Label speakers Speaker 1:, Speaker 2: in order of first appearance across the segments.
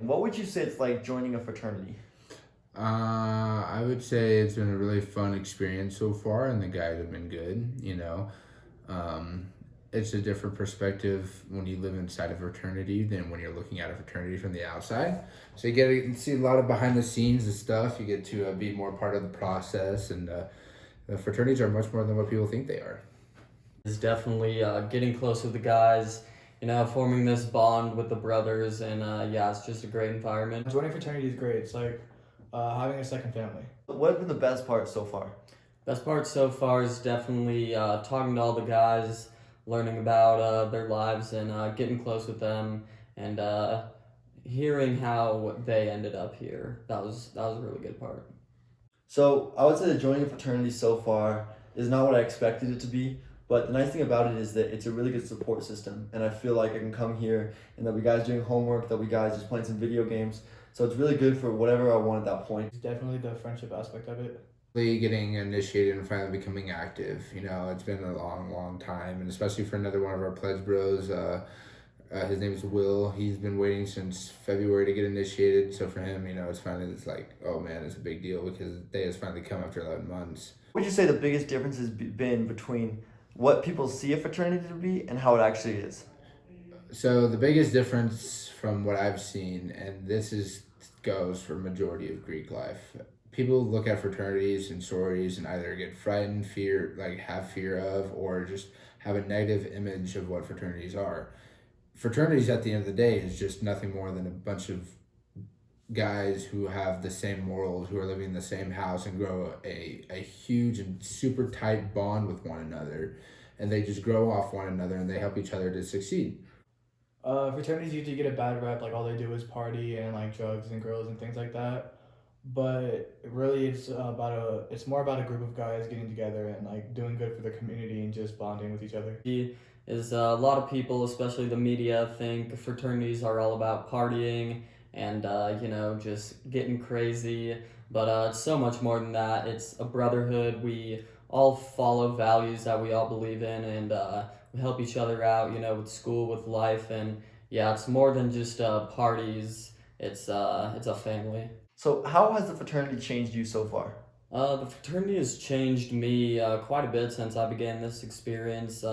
Speaker 1: what would you say it's like joining a fraternity?
Speaker 2: I would say it's been a really fun experience so far, and the guys have been good. Um, it's a different perspective when you live inside a fraternity than when you're looking at a fraternity from the outside. So you get to see a lot of behind the scenes and stuff. You get to be more part of the process, and the fraternities are much more than what people think they are.
Speaker 3: Is definitely getting close with the guys, forming this bond with the brothers, and yeah, it's just a great environment.
Speaker 4: Joining fraternity is great. It's like having a second family.
Speaker 1: What have been the best part so far?
Speaker 3: Best part so far is definitely talking to all the guys, learning about their lives, and getting close with them, and hearing how they ended up here. That was a really good part.
Speaker 1: So I would say that joining a fraternity so far is not what I expected it to be. But the nice thing about it is that it's a really good support system. And I feel like I can come here and there'll be guys doing homework, there'll be guys just playing some video games. So it's really good for whatever I want at that point.
Speaker 4: It's definitely the friendship aspect of it.
Speaker 2: Getting initiated and finally becoming active. It's been a long time, and especially for another one of our pledge bros. His name is Will. He's been waiting since February to get initiated. So for him, it's finally like, oh man, it's a big deal because the day has finally come after 11 months.
Speaker 1: What would you say the biggest difference has been between what people see a fraternity to be and how it actually is?
Speaker 2: So the biggest difference from what I've seen, and goes for majority of Greek life, people look at fraternities and sororities and either get frightened, have fear of, or just have a negative image of what fraternities are. Fraternities at the end of the day is just nothing more than a bunch of guys who have the same morals, who are living in the same house and grow a huge and super tight bond with one another, and they just grow off one another and they help each other to succeed.
Speaker 4: Fraternities usually get a bad rep, like all they do is party and like drugs and girls and things like that. But really, it's more about a group of guys getting together and like doing good for the community and just bonding with each other.
Speaker 3: Is a lot of people, especially the media, think fraternities are all about partying and just getting crazy, but it's so much more than that. It's a brotherhood. We all follow values that we all believe in, and we help each other out, with school, with life, and yeah, it's more than just parties. It's a family.
Speaker 1: So how has the fraternity changed you so far?
Speaker 3: The fraternity has changed me quite a bit since I began this experience.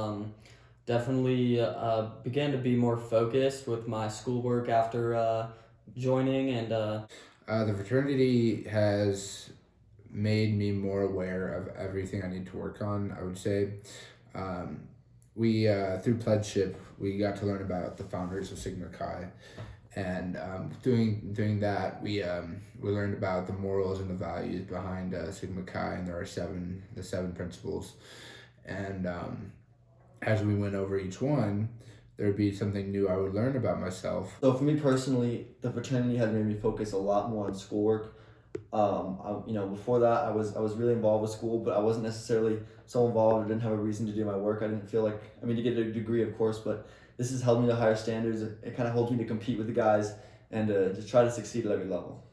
Speaker 3: Definitely began to be more focused with my schoolwork after joining, and
Speaker 2: the fraternity has made me more aware of everything I need to work on, I would say. We through pledgeship, we got to learn about the founders of Sigma Chi, and doing that, we learned about the morals and the values behind Sigma Chi, and there are the seven principles, and as we went over each one, there'd be something new I would learn about myself.
Speaker 1: So for me personally, the fraternity has made me focus a lot more on schoolwork. Before that, I was really involved with school, but I wasn't necessarily so involved or didn't have a reason to do my work. I didn't feel like, to get a degree, of course, but this has held me to higher standards. It kind of holds me to compete with the guys and just try to succeed at every level.